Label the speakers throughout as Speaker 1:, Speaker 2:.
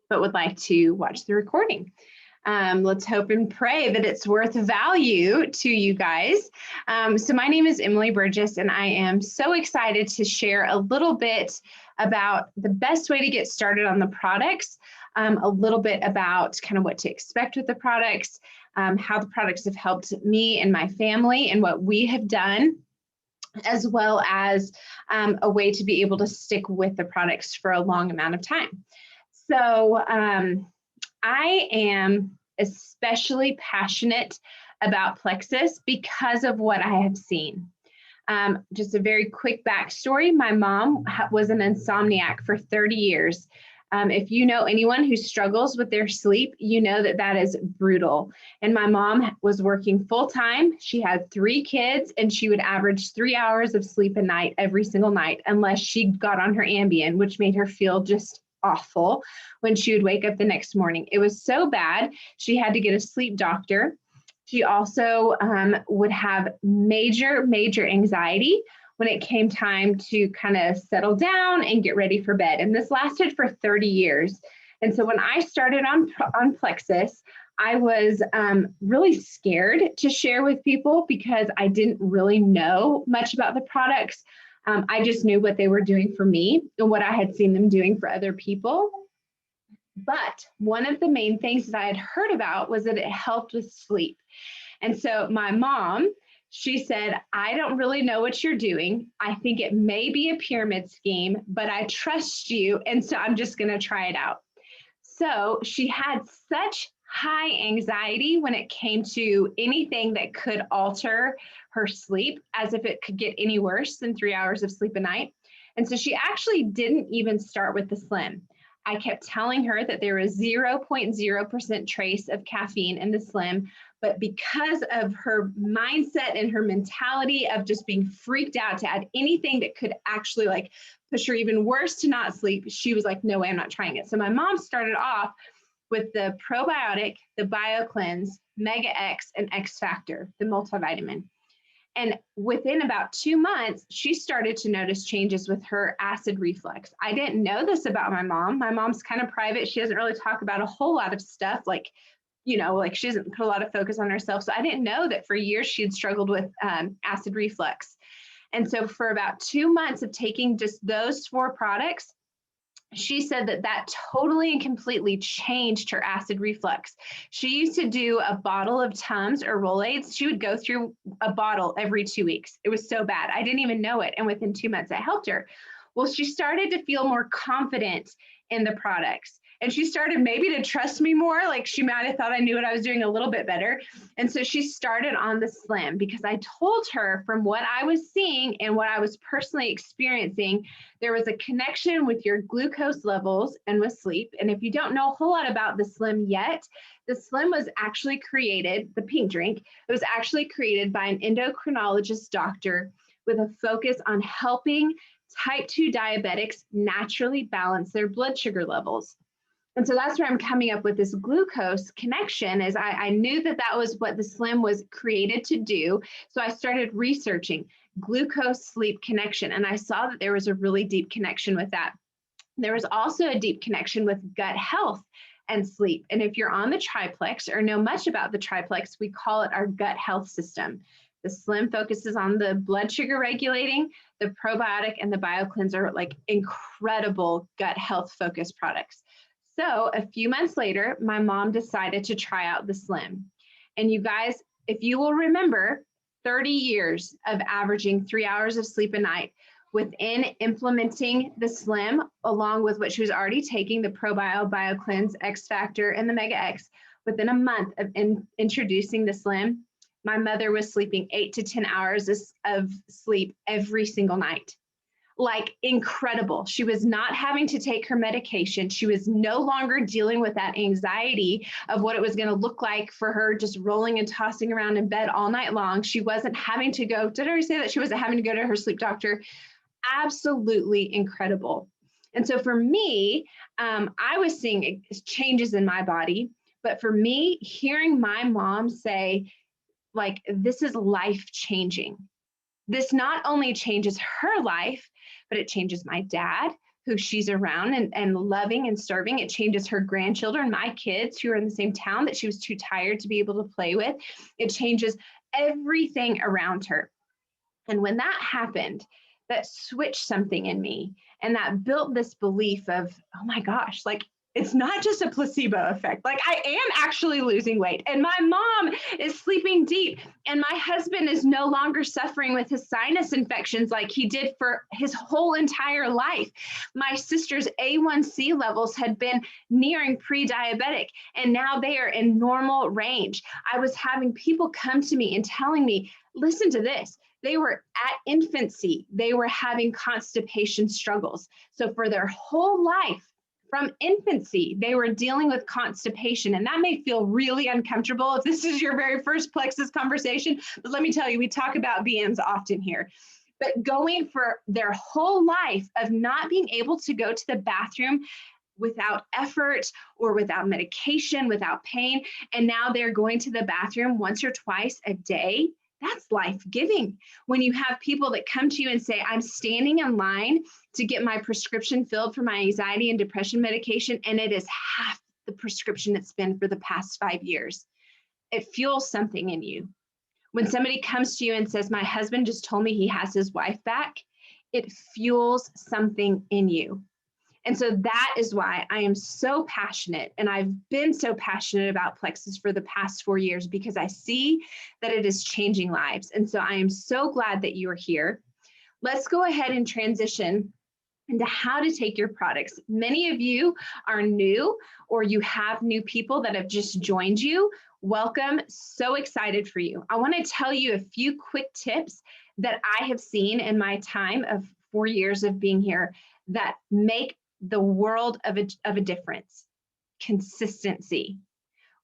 Speaker 1: but would like to watch the recording. Let's hope and pray that it's worth value to you guys. So my name is Emily Burgess, and I am so excited to share a little bit about the best way to get started on the products, a little bit about kind of what to expect with the products, how the products have helped me and my family and what we have done, as well as a way to be able to stick with the products for a long amount of time. So I am especially passionate about Plexus because of what I have seen. Just a very quick backstory. My mom was an insomniac for 30 years. If you know anyone who struggles with their sleep, you know that that is brutal. And my mom was working full time. She had 3 kids, and she would average 3 hours of sleep a night every single night, unless she got on her Ambien, which made her feel just awful when she would wake up the next morning. It was so bad, she had to get a sleep doctor. She also would have major anxiety when it came time to kind of settle down and get ready for bed. And this lasted for 30 years. And so when I started on Plexus, I was really scared to share with people because I didn't really know much about the products. I just knew what they were doing for me and what I had seen them doing for other people. But one of the main things that I had heard about was that it helped with sleep. And so my mom, she said, I don't really know what you're doing. I think it may be a pyramid scheme, but I trust you. And so I'm just going to try it out. So she had such high anxiety when it came to anything that could alter her sleep, as if it could get any worse than 3 hours of sleep a night. And so she actually didn't even start with the Slim. I kept telling her that there was 0.0% trace of caffeine in the Slim, but because of her mindset and her mentality of just being freaked out to add anything that could actually like push her even worse to not sleep, she was like, no way, I'm not trying it. So my mom started off with the probiotic, the BioCleanse, Mega X, and X Factor, the multivitamin. And within about 2 months, she started to notice changes with her acid reflux. I didn't know this about my mom. My mom's kind of private. She doesn't really talk about a whole lot of stuff, like, you know, like she doesn't put a lot of focus on herself. So I didn't know that for years she had struggled with acid reflux. And so for about 2 months of taking just those 4 products, she said that that totally and completely changed her acid reflux. She used to do a bottle of Tums or Rolaids. She would go through a bottle every 2 weeks. It was so bad. I didn't even know it. And within 2 months, it helped her. Well, she started to feel more confident in the products. And she started maybe to trust me more. Like she might have thought I knew what I was doing a little bit better. And so she started on the Slim because I told her from what I was seeing and what I was personally experiencing, there was a connection with your glucose levels and with sleep. And if you don't know a whole lot about the Slim yet, the Slim was actually created, the pink drink, it was actually created by an endocrinologist doctor with a focus on helping type 2 diabetics naturally balance their blood sugar levels. And so that's where I'm coming up with this glucose connection, is I knew that that was what the Slim was created to do. So I started researching glucose sleep connection, and I saw that there was a really deep connection with that. There was also a deep connection with gut health and sleep. And if you're on the triplex or know much about the triplex, we call it our gut health system. The Slim focuses on the blood sugar regulating, the probiotic and the BioCleanse are like incredible gut health focused products. So a few months later, my mom decided to try out the Slim. And you guys, if you will remember, 30 years of averaging 3 hours of sleep a night, within implementing the Slim, along with what she was already taking, the ProBio, BioCleanse, X Factor, and the Mega X, within a month of introducing the Slim, my mother was sleeping 8 to 10 hours of sleep every single night. Like incredible. She was not having to take her medication. She was no longer dealing with that anxiety of what it was going to look like for her just rolling and tossing around in bed all night long. She wasn't having to go, did I already say that? She wasn't having to go to her sleep doctor. Absolutely incredible. And so for me, I was seeing changes in my body, but for me, hearing my mom say, like, this is life-changing. This not only changes her life, but it changes my dad, who she's around and loving and serving. It changes her grandchildren, my kids who are in the same town that she was too tired to be able to play with. It changes everything around her. And when that happened, that switched something in me, and that built this belief of, oh my gosh, like it's not just a placebo effect. Like I am actually losing weight, and my mom is sleeping deep, and my husband is no longer suffering with his sinus infections like he did for his whole entire life. My sister's A1C levels had been nearing pre-diabetic, and now they are in normal range. I was having people come to me and telling me, listen to this. They were at infancy. They were having constipation struggles. So for their whole life, from infancy, they were dealing with constipation. And that may feel really uncomfortable if this is your very first Plexus conversation. But let me tell you, we talk about BMs often here. But going for their whole life of not being able to go to the bathroom without effort or without medication, without pain. And now they're going to the bathroom once or twice a day. That's life-giving. When you have people that come to you and say, I'm standing in line to get my prescription filled for my anxiety and depression medication, and it is half the prescription it's been for the past 5 years. It fuels something in you. When somebody comes to you and says, my husband just told me he has his wife back, it fuels something in you. And so that is why I am so passionate, and I've been so passionate about Plexus for the past 4 years, because I see that it is changing lives. And so I am so glad that you are here. Let's go ahead and transition into how to take your products. Many of you are new, or you have new people that have just joined you. Welcome. So excited for you. I want to tell you a few quick tips that I have seen in my time of 4 years of being here that make the world of a difference. Consistency.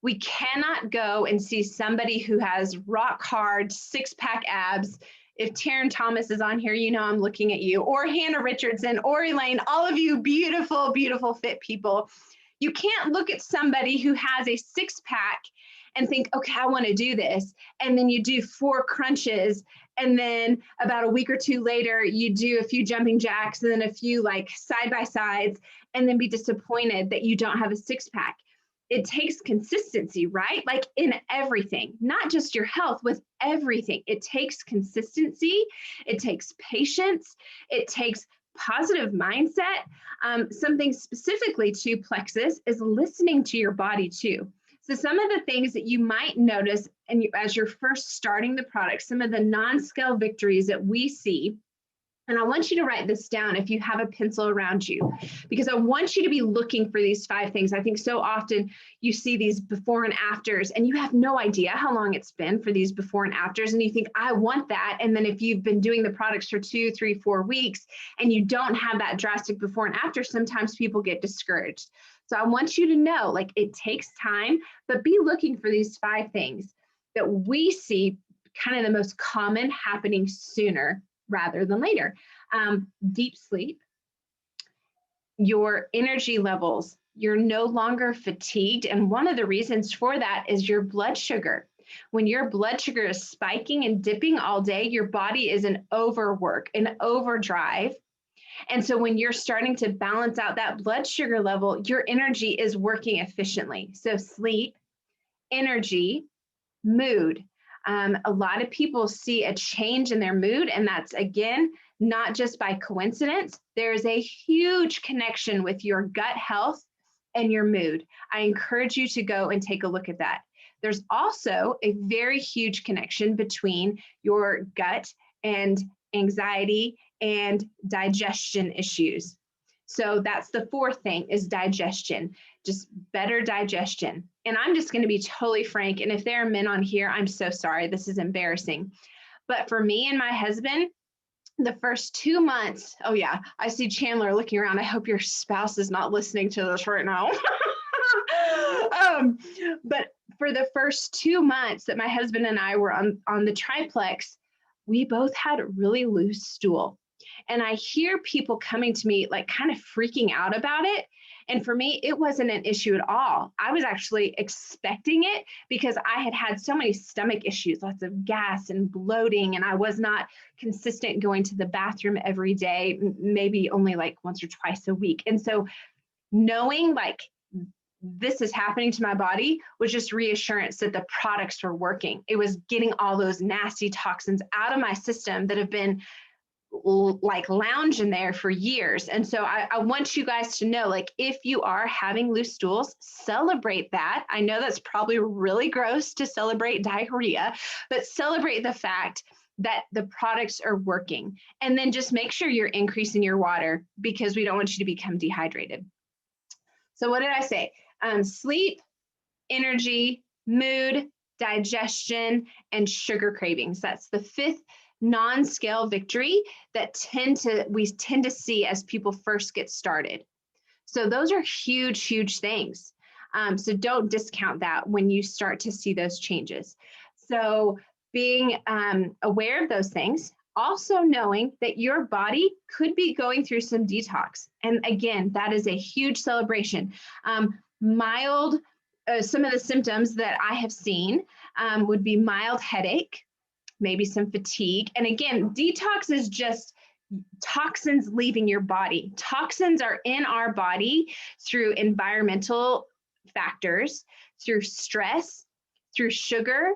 Speaker 1: We cannot go and see somebody who has rock hard 6-pack abs. If Taryn Thomas is on here, you know I'm looking at you, or Hannah Richardson, or Elaine, all of you beautiful, beautiful fit people. You can't look at somebody who has a 6-pack and think, okay, I want to do this. And then you do 4 crunches. And then about a week or 2 later, you do a few jumping jacks and then a few like side by sides, and then be disappointed that you don't have a 6-pack. It takes consistency, right? Like in everything, not just your health, with everything. It takes consistency. It takes patience. It takes positive mindset. Something specifically to Plexus is listening to your body too. So some of the things that you might notice as you're first starting the product, some of the non-scale victories that we see, and I want you to write this down if you have a pencil around you, because I want you to be looking for these 5 things. I think so often you see these before and afters, and you have no idea how long it's been for these before and afters, and you think, I want that. And then if you've been doing the products for 2, 3, 4 weeks, and you don't have that drastic before and after, sometimes people get discouraged. So I want you to know, like, it takes time, but be looking for these 5 things that we see kind of the most common happening sooner rather than later. Deep sleep, your energy levels, you're no longer fatigued. And one of the reasons for that is your blood sugar. When your blood sugar is spiking and dipping all day, your body is in overwork, in overdrive. And so when you're starting to balance out that blood sugar level, your energy is working efficiently. So sleep, energy, mood. A lot of people see a change in their mood, and that's, again, not just by coincidence. There's a huge connection with your gut health and your mood. I encourage you to go and take a look at that. There's also a very huge connection between your gut and anxiety and digestion issues. So that's the 4th thing, is digestion, just better digestion. And I'm just going to be totally frank. And if there are men on here, I'm so sorry. This is embarrassing. But for me and my husband, the first 2 months, oh yeah, I see Chandler looking around. I hope your spouse is not listening to this right now. But for the first 2 months that my husband and I were on the triplex, we both had really loose stool. And I hear people coming to me like kind of freaking out about it. And for me, it wasn't an issue at all. I was actually expecting it because I had had so many stomach issues, lots of gas and bloating, and I was not consistent going to the bathroom every day, maybe only like once or twice a week. And so knowing like this is happening to my body was just reassurance that the products were working. It was getting all those nasty toxins out of my system that have been like lounging there for years. And so I want you guys to know, like, if you are having loose stools, celebrate that. I know that's probably really gross to celebrate diarrhea, but celebrate the fact that the products are working. And then just make sure you're increasing your water, because we don't want you to become dehydrated. So what did I say? Sleep, energy, mood, digestion, and sugar cravings. That's the 5th non-scale victory that we tend to see as people first get started. So those are huge, huge things. So don't discount that when you start to see those changes. So being aware of those things, also knowing that your body could be going through some detox. And again, that is a huge celebration. Mild, some of the symptoms that I have seen would be mild headache, maybe some fatigue. And again, detox is just toxins leaving your body. Toxins are in our body through environmental factors, through stress, through sugar,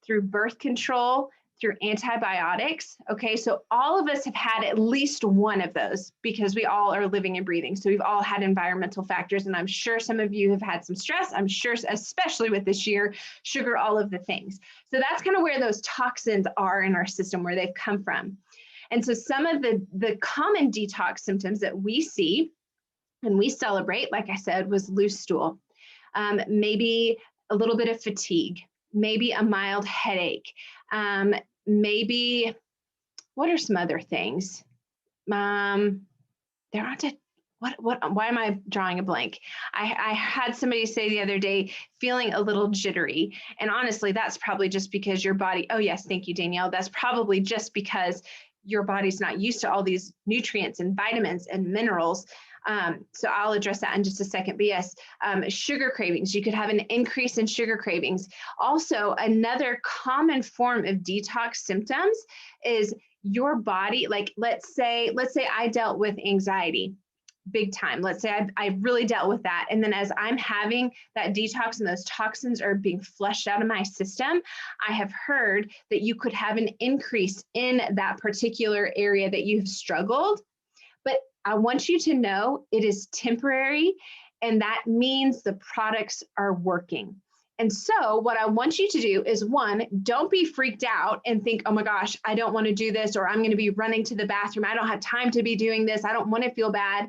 Speaker 1: through birth control, through antibiotics. Okay, so all of us have had at least one of those because we all are living and breathing. So we've all had environmental factors, and I'm sure some of you have had some stress. I'm sure, especially with this year, sugar, all of the things. So that's kind of where those toxins are in our system, where they've come from. And so some of the common detox symptoms that we see and we celebrate, like I said, was loose stool, maybe a little bit of fatigue, maybe a mild headache, maybe, what are some other things? There aren't why am I drawing a blank? I had somebody say the other day, feeling a little jittery. And honestly, that's probably just because your body, oh yes, thank you, Danielle. That's probably just because your body's not used to all these nutrients and vitamins and minerals. So I'll address that in just a second. But yes, sugar cravings. You could have an increase in sugar cravings. Also, another common form of detox symptoms is your body, like let's say I dealt with anxiety big time. Let's say I really dealt with that. And then as I'm having that detox and those toxins are being flushed out of my system, I have heard that you could have an increase in that particular area that you've struggled. But I want you to know it is temporary, and that means the products are working. And so what I want you to do is, one, don't be freaked out and think, oh my gosh, I don't want to do this, or I'm going to be running to the bathroom. I don't have time to be doing this. I don't want to feel bad.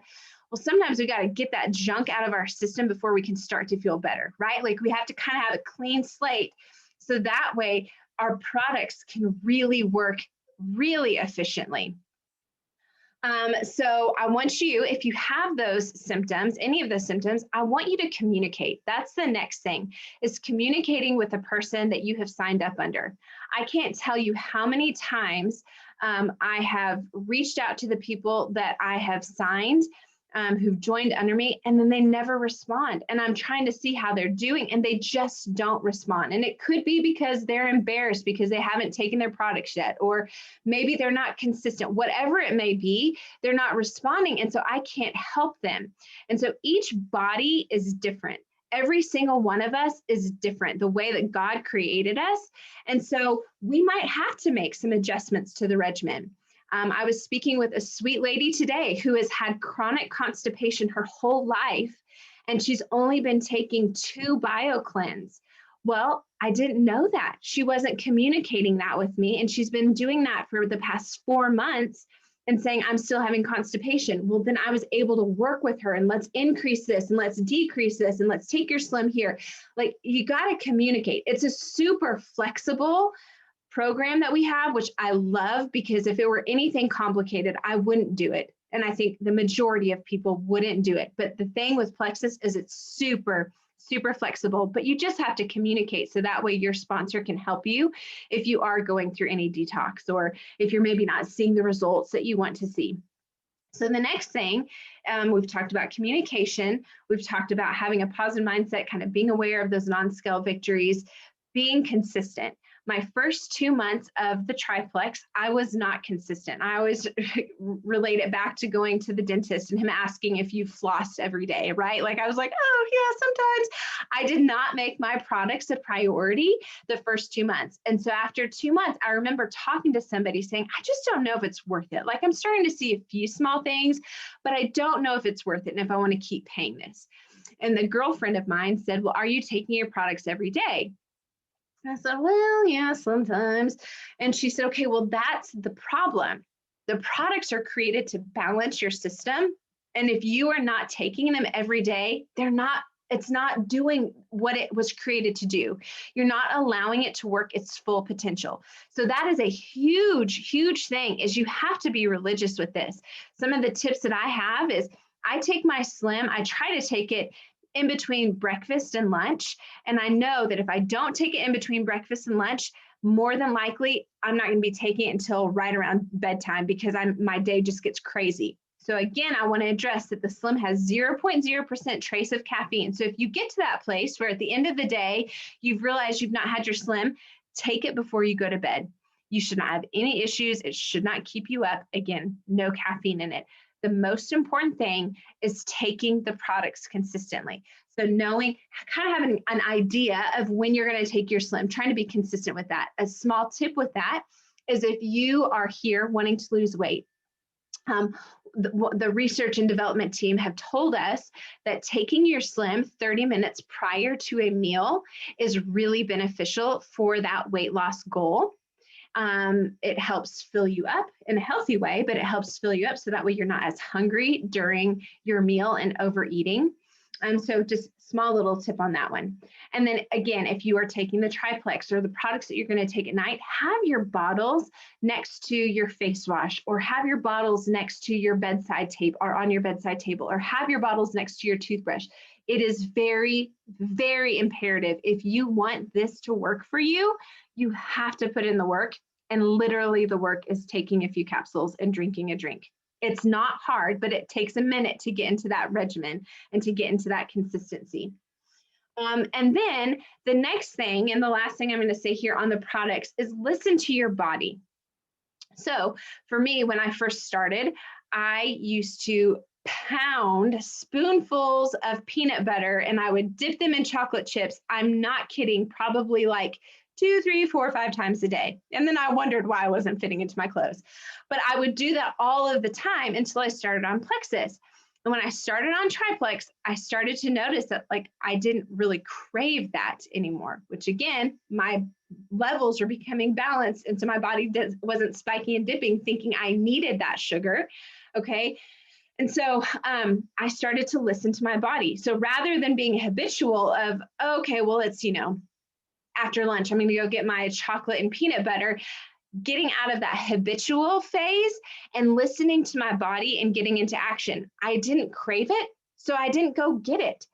Speaker 1: Well, sometimes we got to get that junk out of our system before we can start to feel better, right? Like we have to kind of have a clean slate. So that way our products can really work really efficiently. So I want you, if you have those symptoms, any of the symptoms, I want you to communicate. That's the next thing, is communicating with the person that you have signed up under. I can't tell you how many times I have reached out to the people that I have signed, who've joined under me, and then they never respond. And I'm trying to see how they're doing, and they just don't respond. And it could be because they're embarrassed because they haven't taken their products yet, or maybe they're not consistent, whatever it may be, they're not responding. And so I can't help them. And so each body is different. Every single one of us is different, the way that God created us. And so we might have to make some adjustments to the regimen. I was speaking with a sweet lady today who has had chronic constipation her whole life, and she's only been taking 2 BioCleanse. Well, I didn't know that. She wasn't communicating that with me, and she's been doing that for the past 4 months and saying, I'm still having constipation. Well, then I was able to work with her and let's increase this and let's decrease this and let's take your Slim here. Like, you got to communicate. It's a super flexible program that we have, which I love, because if it were anything complicated, I wouldn't do it. And I think the majority of people wouldn't do it. But the thing with Plexus is it's super, super flexible, but you just have to communicate so that way your sponsor can help you if you are going through any detox, or if you're maybe not seeing the results that you want to see. So the next thing, we've talked about communication. We've talked about having a positive mindset, kind of being aware of those non-scale victories, being consistent. My first 2 months of the triplex, I was not consistent. I always relate it back to going to the dentist and him asking if you flossed every day, right? Like I was like, oh yeah, sometimes. I did not make my products a priority the first 2 months. And so after 2 months, I remember talking to somebody saying, I just don't know if it's worth it. Like I'm starting to see a few small things, but I don't know if it's worth it and if I want to keep paying this. And the girlfriend of mine said, well, are you taking your products every day? I said, well, yeah, sometimes. And she said, okay, well, that's the problem. The products are created to balance your system. And if you are not taking them every day, it's not doing what it was created to do. You're not allowing it to work its full potential. So that is a huge, huge thing is you have to be religious with this. Some of the tips that I have is I take my Slim, I try to take it in between breakfast and lunch. And I know that if I don't take it in between breakfast and lunch, more than likely, I'm not going to be taking it until right around bedtime because my day just gets crazy. So again, I want to address that the Slim has 0.0% trace of caffeine. So if you get to that place where at the end of the day, you've realized you've not had your Slim, take it before you go to bed. You should not have any issues. It should not keep you up. Again, no caffeine in it. The most important thing is taking the products consistently. So knowing, kind of having an idea of when you're going to take your Slim, trying to be consistent with that. A small tip with that is if you are here wanting to lose weight, the research and development team have told us that taking your Slim 30 minutes prior to a meal is really beneficial for that weight loss goal. It helps fill you up in a healthy way, but it helps fill you up so that way you're not as hungry during your meal and overeating. So just small little tip on that one. And then again, if you are taking the triplex or the products that you're going to take at night, have your bottles next to your face wash or have your bottles next to your bedside table or on your bedside table or have your bottles next to your toothbrush. It is very, very imperative. If you want this to work for you, you have to put in the work. And literally the work is taking a few capsules and drinking a drink. It's not hard, but it takes a minute to get into that regimen and to get into that consistency. And then the next thing, and the last thing I'm going to say here on the products is listen to your body. So for me, when I first started, I used to pound spoonfuls of peanut butter and I would dip them in chocolate chips. I'm not kidding, probably like 2, 3, 4, 5 times a day. And then I wondered why I wasn't fitting into my clothes. But I would do that all of the time until I started on Plexus. And when I started on Triplex, I started to notice that like I didn't really crave that anymore, which again, my levels were becoming balanced. And so my body wasn't spiking and dipping, thinking I needed that sugar. Okay. And so I started to listen to my body. So rather than being habitual of, okay, well, it's, after lunch, I'm going to go get my chocolate and peanut butter, getting out of that habitual phase and listening to my body and getting into action. I didn't crave it, so I didn't go get it.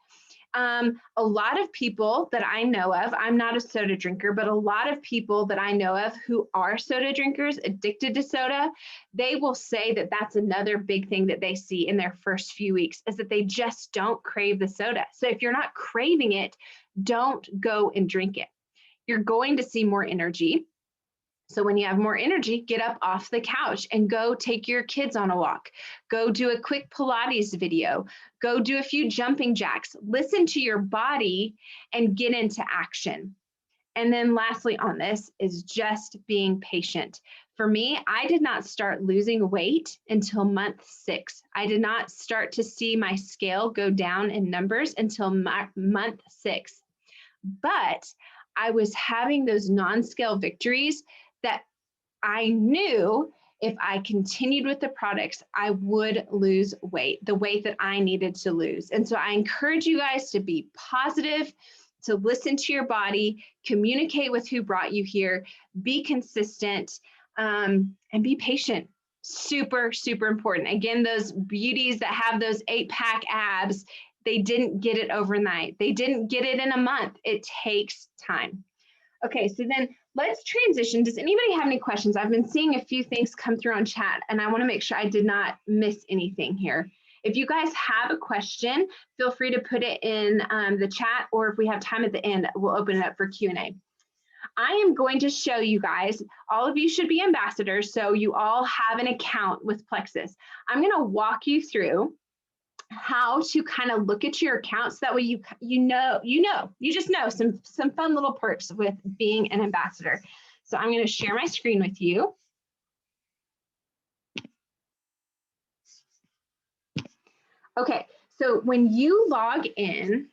Speaker 1: A lot of people that I know of, I'm not a soda drinker, but a lot of people that I know of who are soda drinkers, addicted to soda, they will say that that's another big thing that they see in their first few weeks is that they just don't crave the soda. So if you're not craving it, don't go and drink it. You're going to see more energy. So when you have more energy, get up off the couch and go take your kids on a walk. Go do a quick Pilates video. Go do a few jumping jacks. Listen to your body and get into action. And then lastly on this is just being patient. For me, I did not start losing weight until month 6. I did not start to see my scale go down in numbers until month 6. But I was having those non-scale victories that I knew if I continued with the products, I would lose weight, the weight that I needed to lose. And so I encourage you guys to be positive, to listen to your body, communicate with who brought you here, be consistent, and be patient. Super, super important. Again, those beauties that have those 8-pack abs, they didn't get it overnight. They didn't get it in a month. It takes time. Okay, so then let's transition. Does anybody have any questions? I've been seeing a few things come through on chat, and I want to make sure I did not miss anything here. If you guys have a question, feel free to put it in the chat, or if we have time at the end, we'll open it up for Q&A. I am going to show you guys, all of you should be ambassadors, so you all have an account with Plexus. I'm going to walk you through how to kind of look at your account so that way you just know some fun little perks with being an ambassador. So I'm going to share my screen with you. Okay, so when you log in,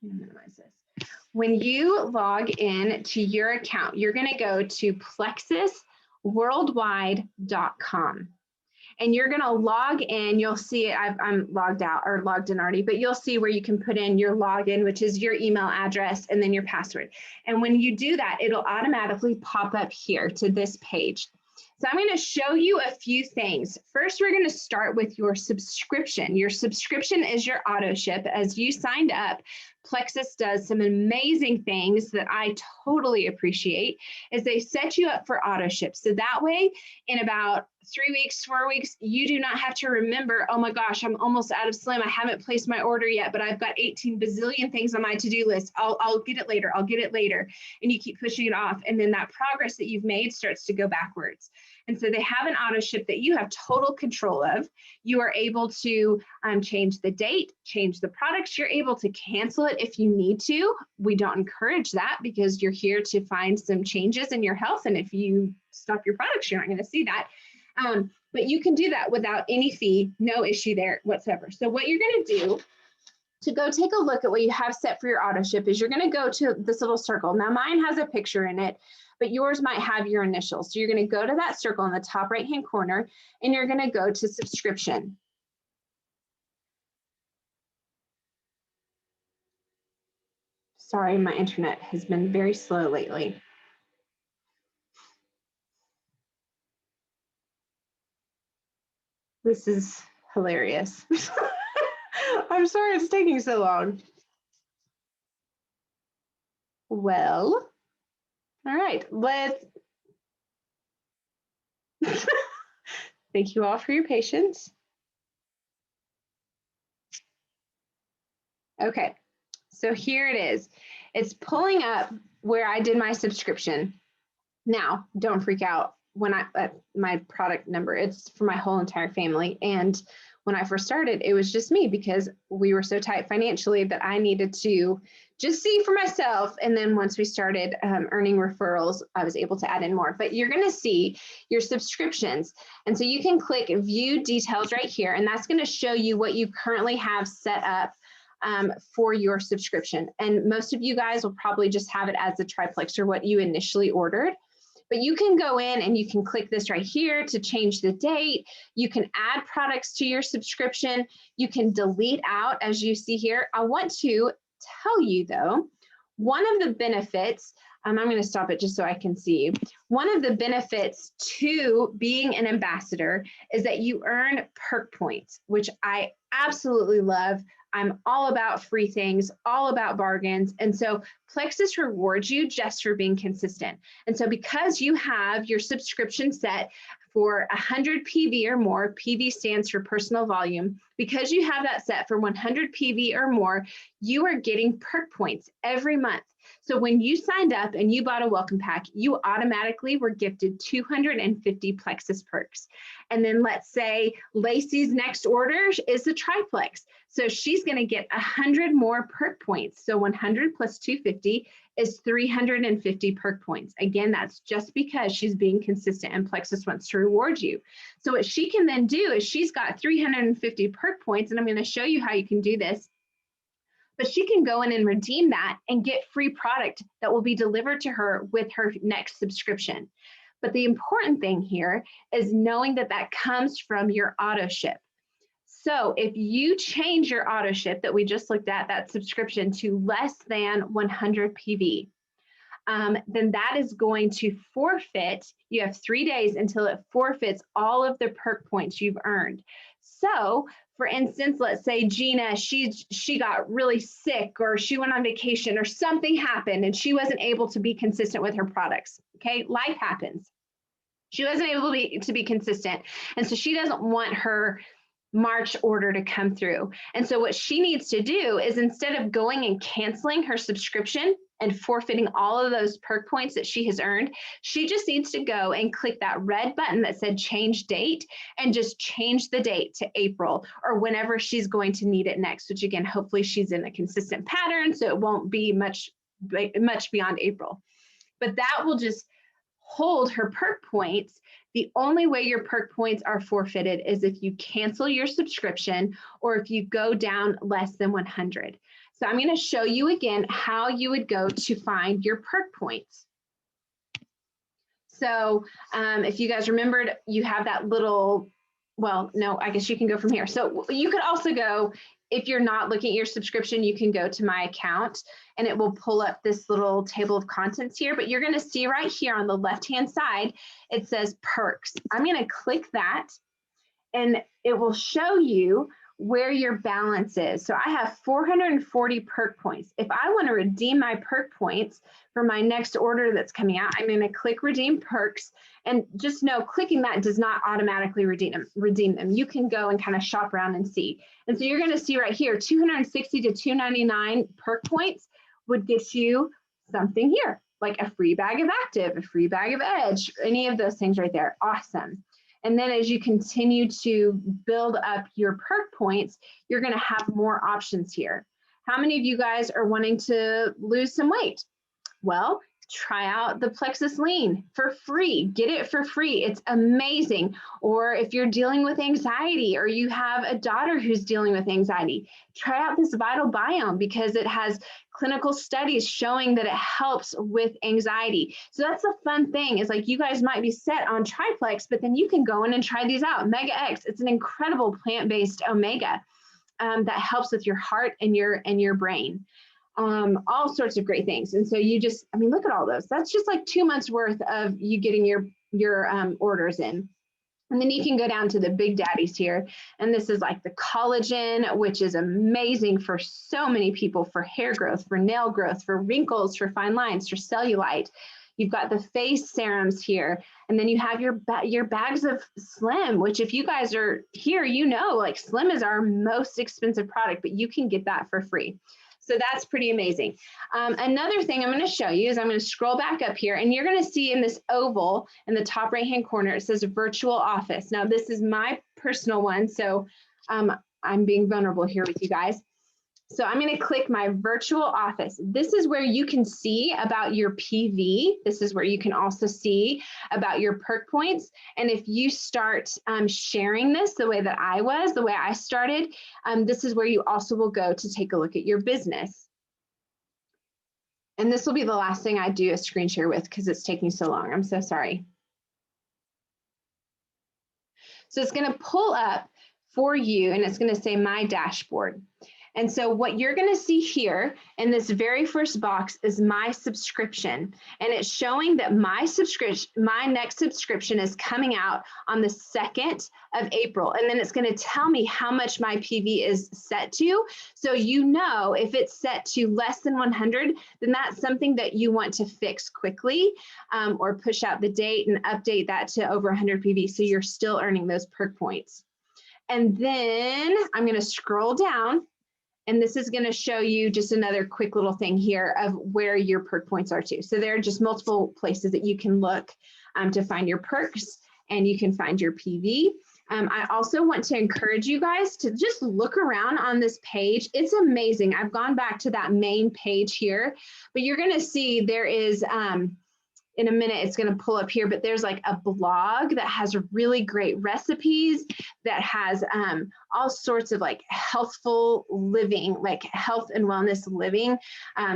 Speaker 1: let me minimize this. When you log in to your account, you're going to go to plexusworldwide.com. And you're going to log in. You'll see it. I'm logged out or logged in already, but you'll see where you can put in your login, which is your email address, and then your password. And when you do that, it'll automatically pop up here to this page. So I'm going to show you a few things. First, we're going to start with your subscription. Your subscription is your auto ship. As you signed up, Plexus does some amazing things that I totally appreciate, is they set you up for auto ship. So that way, in about 3 weeks, 4 weeks, you do not have to remember, oh my gosh, I'm almost out of Slim. I haven't placed my order yet, but I've got 18 bazillion things on my to-do list. I'll get it later. I'll get it later. And you keep pushing it off. And then that progress that you've made starts to go backwards. And so they have an auto ship that you have total control of. You are able to change the date, change the products. You're able to cancel it if you need to. We don't encourage that because you're here to find some changes in your health. And if you stop your products, you're not going to see that. But you can do that without any fee, no issue there whatsoever. So what you're going to do to go take a look at what you have set for your auto ship is you're going to go to this little circle. Now mine has a picture in it, but yours might have your initials. So you're going to go to that circle in the top right-hand corner, and you're going to go to subscription. Sorry, my internet has been very slow lately. This is hilarious. I'm sorry it's taking so long. Well, all right, let's. Thank you all for your patience. Okay, so here it is. It's pulling up where I did my subscription. Now, don't freak out when my product number, it's for my whole entire family. And when I first started, it was just me because we were so tight financially that I needed to just see for myself. And then once we started earning referrals, I was able to add in more. But you're going to see your subscriptions. And so you can click view details right here, and that's going to show you what you currently have set up for your subscription. And most of you guys will probably just have it as the triplex or what you initially ordered. But you can go in and you can click this right here to change the date. You can add products to your subscription. You can delete out, as you see here. I want to tell you though, one of the benefits, I'm going to stop it just so I can see you. One of the benefits to being an ambassador is that you earn perk points, which I absolutely love. I'm all about free things, all about bargains. And so Plexus rewards you just for being consistent. And so because you have your subscription set for 100 PV or more, PV stands for personal volume, because you have that set for 100 PV or more, you are getting perk points every month. So when you signed up and you bought a welcome pack, you automatically were gifted 250 Plexus perks. And then let's say Lacey's next order is the triplex. So she's going to get 100 more perk points. So 100 plus 250 is 350 perk points. Again, that's just because she's being consistent and Plexus wants to reward you. So what she can then do is she's got 350 perk points, and I'm going to show you how you can do this. But she can go in and redeem that and get free product that will be delivered to her with her next subscription. But the important thing here is knowing that that comes from your auto ship. So if you change your auto ship that we just looked at, that subscription to less than 100 PV, then that is going to forfeit. You have 3 days until it forfeits all of the perk points you've earned. So For instance, let's say Gina, she got really sick, or she went on vacation, or something happened and she wasn't able to be consistent with her products. Okay, life happens. She wasn't able to be consistent. And so she doesn't want her March order to come through. And so what she needs to do is, instead of going and canceling her subscription and forfeiting all of those perk points that she has earned, she just needs to go and click that red button that said change date and just change the date to April, or whenever she's going to need it next, which again, hopefully she's in a consistent pattern, so it won't be much beyond April. But that will just hold her perk points. The only way your perk points are forfeited is if you cancel your subscription, or if you go down less than 100. So I'm going to show you again how you would go to find your perk points. So if you guys remembered, you have that little, well, no, I guess you can go from here. So you could also go, if you're not looking at your subscription, you can go to my account and it will pull up this little table of contents here. But you're going to see right here on the left-hand side, it says perks. I'm going to click that and it will show you where your balance is. So I have 440 perk points. If I want to redeem my perk points for my next order that's coming out, I'm going to click redeem perks, and just know clicking that does not automatically redeem them. You can go and kind of shop around and see. And so you're going to see right here, 260 to 299 perk points would get you something here, like a free bag of Active, a free bag of Edge, any of those things right there. Awesome. And then as you continue to build up your perk points, you're going to have more options here. How many of you guys are wanting to lose some weight? Well, try out the Plexus Lean for free. Get it for free. It's amazing. Or if you're dealing with anxiety, or you have a daughter who's dealing with anxiety, try out this Vital Biome, because it has clinical studies showing that it helps with anxiety. So that's the fun thing, is like, you guys might be set on Triplex, but then you can go in and try these out. Mega X, it's an incredible plant-based omega that helps with your heart and your brain. All sorts of great things. And so you just, I mean, look at all those. That's just like 2 months worth of you getting your orders in. And then you can go down to the big daddies here. And this is like the collagen, which is amazing for so many people, for hair growth, for nail growth, for wrinkles, for fine lines, for cellulite. You've got the face serums here. And then you have your bags of Slim, which, if you guys are here, you know, like, Slim is our most expensive product, but you can get that for free. So that's pretty amazing. Another thing I'm going to show you is, I'm going to scroll back up here, and you're going to see in this oval in the top right-hand corner, it says virtual office. Now, this is my personal one, so I'm being vulnerable here with you guys. So I'm going to click my virtual office. This is where you can see about your PV. This is where you can also see about your perk points. And if you start sharing this the way that the way I started, this is where you also will go to take a look at your business. And this will be the last thing I do a screen share with, because it's taking so long. I'm so sorry. So it's going to pull up for you, and it's going to say my dashboard. And so what you're going to see here in this very first box is my subscription. And it's showing that my next subscription is coming out on the 2nd of April. And then it's going to tell me how much my PV is set to. So you know, if it's set to less than 100, then that's something that you want to fix quickly, or push out the date and update that to over 100 PV, so you're still earning those perk points. And then I'm going to scroll down. And this is going to show you just another quick little thing here of where your perk points are too. So there are just multiple places that you can look to find your perks, and you can find your PV. I also want to encourage you guys to just look around on this page. It's amazing. I've gone back to that main page here, but you're going to see there is, in a minute, it's going to pull up here, but there's like a blog that has really great recipes, that has all sorts of like healthful living, like health and wellness living.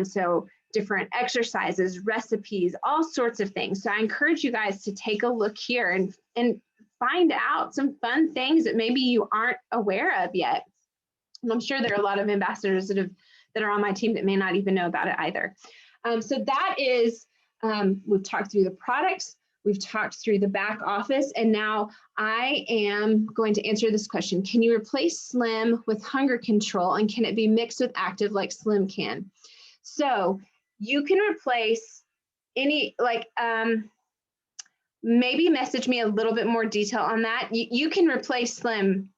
Speaker 1: So different exercises, recipes, all sorts of things. So I encourage you guys to take a look here and find out some fun things that maybe you aren't aware of yet. And I'm sure there are a lot of ambassadors that are on my team that may not even know about it either. So that is, we've talked through the products, We've talked through the back office, and now I am going to answer this question. Can you replace Slim with hunger control, and can it be mixed with active like Slim can? So you can replace any, like, maybe message me a little bit more detail on that. You can replace Slim,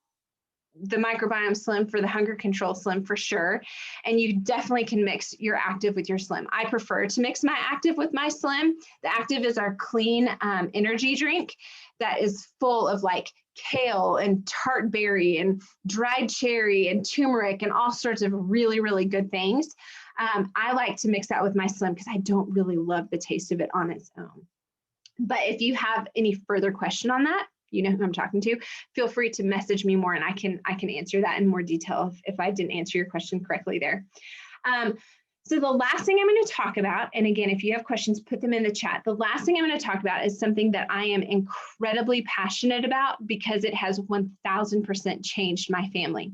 Speaker 1: the microbiome Slim, for the hunger control Slim for sure. And you definitely can mix your active with your Slim. I prefer to mix my active with my Slim. The active is our clean energy drink that is full of like kale and tart berry and dried cherry and turmeric and all sorts of really, really good things. I like to mix that with my Slim because I don't really love the taste of it on its own. But if you have any further question on that, you know who I'm talking to, feel free to message me more, and I can answer that in more detail if I didn't answer your question correctly there. So the last thing I'm going to talk about, and again, if you have questions, put them in the chat. The last thing I'm going to talk about is something that I am incredibly passionate about because it has 1000% changed my family.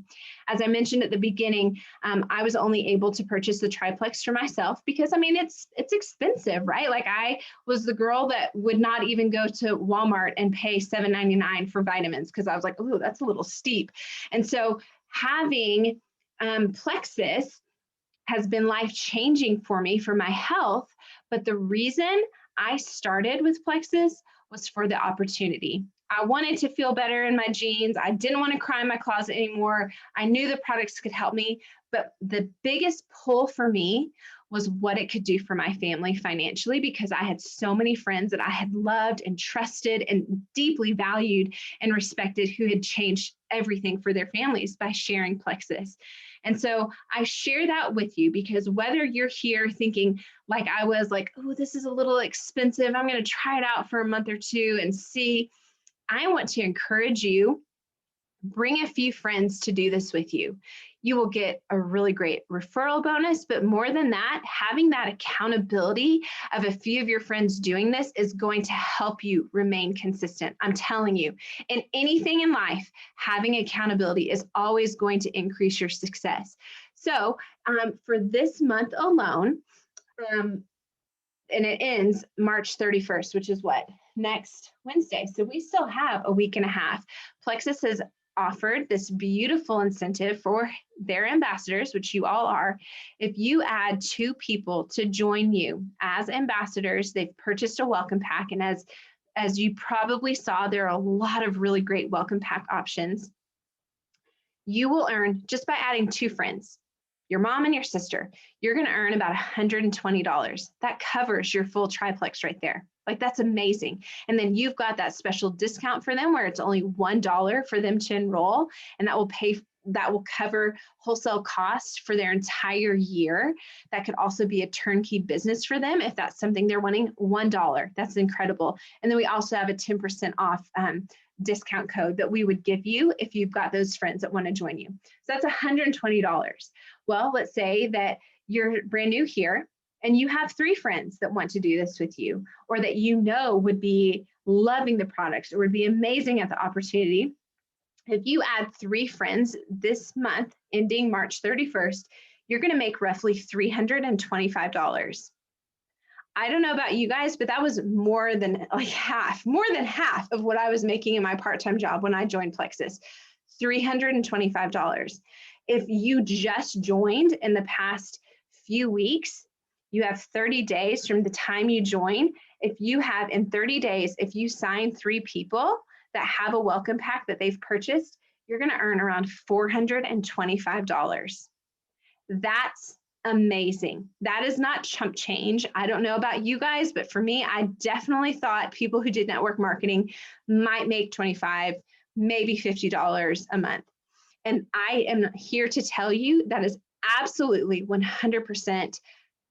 Speaker 1: As I mentioned at the beginning, I was only able to purchase the triplex for myself because, I mean, it's expensive, right? Like, I was the girl that would not even go to Walmart and pay $7.99 for vitamins because I was like, oh, that's a little steep. And so having Plexus has been life-changing for me for my health. But the reason I started with Plexus was for the opportunity. I wanted to feel better in my jeans. I didn't want to cry in my closet anymore. I knew the products could help me, but the biggest pull for me was what it could do for my family financially, because I had so many friends that I had loved and trusted and deeply valued and respected who had changed everything for their families by sharing Plexus. And so I share that with you because whether you're here thinking like I was, like, oh, this is a little expensive, I'm going to try it out for a month or two and see, I want to encourage you, bring a few friends to do this with you. You will get a really great referral bonus, but more than that, having that accountability of a few of your friends doing this is going to help you remain consistent. I'm telling you, in anything in life, having accountability is always going to increase your success. So for this month alone, and it ends March 31st, which is what? Next Wednesday. So we still have a week and a half. Plexus has offered this beautiful incentive for their ambassadors, which you all are. If you add 2 people to join you as ambassadors, they've purchased a welcome pack. And as you probably saw, there are a lot of really great welcome pack options. You will earn, just by adding 2 friends, your mom and your sister, you're going to earn about $120. That covers your full triplex right there. Like, that's amazing. And then you've got that special discount for them where it's only $1 for them to enroll, and that will cover wholesale costs for their entire year. That could also be a turnkey business for them if that's something they're wanting. $1. That's incredible. And then we also have a 10% off discount code that we would give you if you've got those friends that want to join you. So that's $120. Well, let's say that you're brand new here and you have 3 friends that want to do this with you, or that you know would be loving the products or would be amazing at the opportunity. If you add 3 friends this month, ending March 31st, you're going to make roughly $325. I don't know about you guys, but that was more than half of what I was making in my part-time job when I joined Plexus, $325. If you just joined in the past few weeks, you have 30 days from the time you join. If you have, in 30 days, if you sign 3 people that have a welcome pack that they've purchased, you're going to earn around $425. That's amazing. That is not chump change. I don't know about you guys, but for me, I definitely thought people who did network marketing might make $25, maybe $50 a month. And I am here to tell you that is absolutely 100%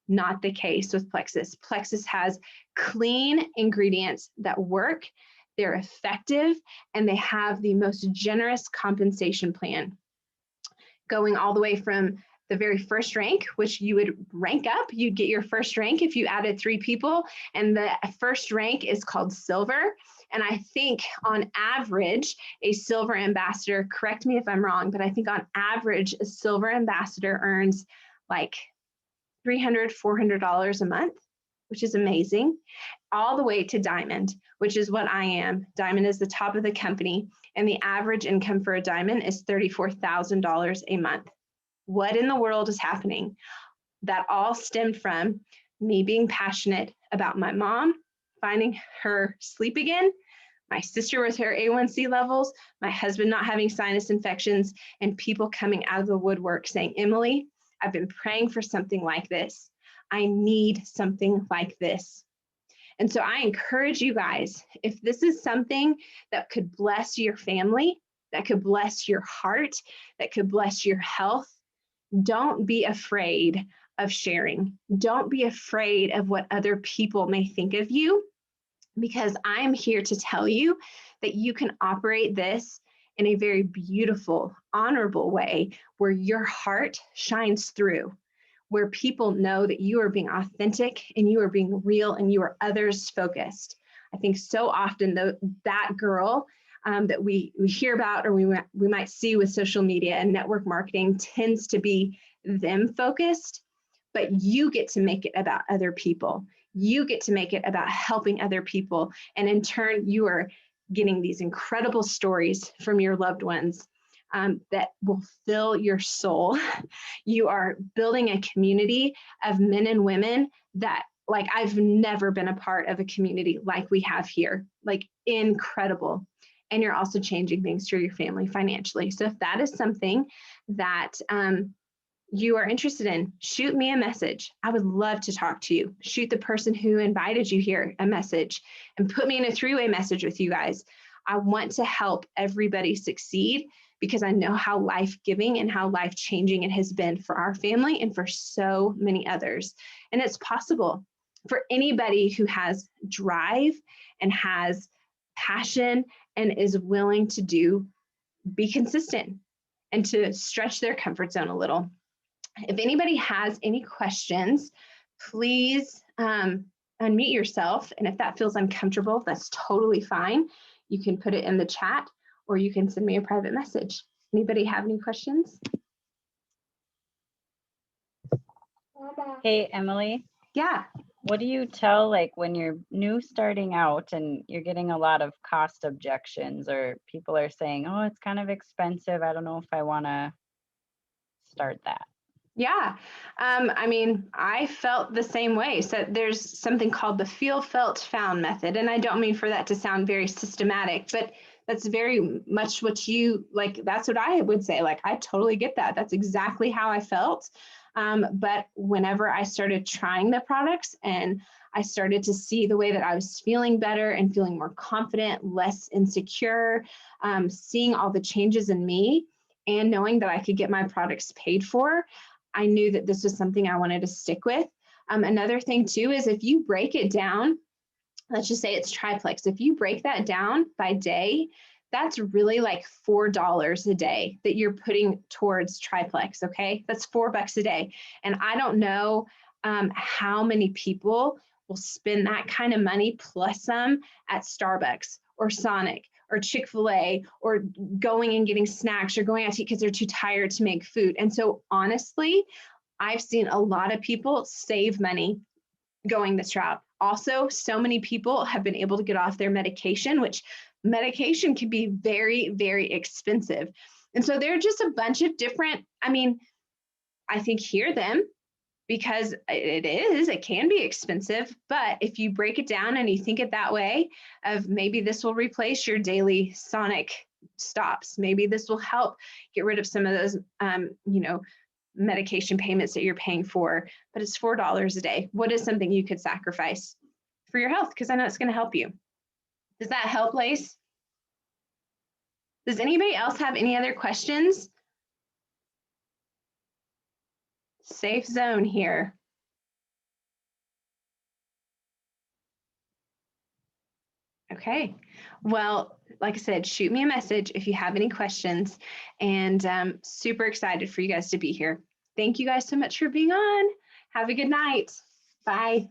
Speaker 1: not the case with Plexus. Plexus has clean ingredients that work, they're effective, and they have the most generous compensation plan, going all the way from the very first rank, which you would rank up. You'd get your first rank if you added 3 people, and the first rank is called silver. And I think on average, a silver ambassador, correct me if I'm wrong, but I think on average, a silver ambassador earns like $300, $400 a month. which is amazing, all the way to diamond, which is what I am. Diamond is the top of the company, and the average income for a diamond is $34,000 a month. What in the world is happening? That all stemmed from me being passionate about my mom finding her sleep again, my sister with her A1C levels, my husband not having sinus infections, and people coming out of the woodwork saying, Emily, I've been praying for something like this. I need something like this. And so I encourage you guys, if this is something that could bless your family, that could bless your heart, that could bless your health, don't be afraid of sharing. Don't be afraid of what other people may think of you, because I'm here to tell you that you can operate this in a very beautiful, honorable way where your heart shines through, where people know that you are being authentic and you are being real and you are others focused. I think so often that girl that we hear about or we might see with social media and network marketing tends to be them focused, but you get to make it about other people. You get to make it about helping other people. And in turn, you are getting these incredible stories from your loved ones that will fill your soul. You are building a community of men and women that, like, I've never been a part of a community like we have here, like incredible. And you're also changing things for your family financially. So if that is something that you are interested in, shoot me a message. I would love to talk to you. Shoot the person who invited you here a message and put me in a three-way message with you guys. I want to help everybody succeed because I know how life-giving and how life-changing it has been for our family and for so many others. And it's possible for anybody who has drive and has passion and is willing to be consistent and to stretch their comfort zone a little. If anybody has any questions, please unmute yourself. And if that feels uncomfortable, that's totally fine. You can put it in the chat or you can send me a private message. Anybody have any questions?
Speaker 2: Hey, Emily.
Speaker 1: Yeah.
Speaker 2: What do you tell, like, when you're new starting out and you're getting a lot of cost objections or people are saying, oh, it's kind of expensive, I don't know if I want to start that?
Speaker 1: Yeah. I mean, I felt the same way. So there's something called the feel, felt, found method. And I don't mean for that to sound very systematic, but that's very much what you like. That's what I would say. Like, I totally get that. That's exactly how I felt. But whenever I started trying the products and I started to see the way that I was feeling better and feeling more confident, less insecure, seeing all the changes in me and knowing that I could get my products paid for, I knew that this was something I wanted to stick with. Another thing too is if you break it down, let's just say it's triplex. If you break that down by day, that's really like $4 a day that you're putting towards triplex, okay? That's $4 a day. And I don't know how many people will spend that kind of money plus some at Starbucks or Sonic or Chick-fil-A or going and getting snacks or going out to eat because they're too tired to make food. And so honestly, I've seen a lot of people save money going this route. Also, so many people have been able to get off their medication, which medication can be very, very expensive. And so there are just a bunch of different, I think hear them because it can be expensive, but if you break it down and you think it that way of maybe this will replace your daily Sonic stops, maybe this will help get rid of some of those, medication payments that you're paying for, but it's $4 a day. What is something you could sacrifice for your health? Because I know it's going to help you. Does that help, Lace? Does anybody else have any other questions? Safe zone here. Okay, well, like I said, shoot me a message if you have any questions, and super excited for you guys to be here. Thank you guys so much for being on. Have a good night. Bye.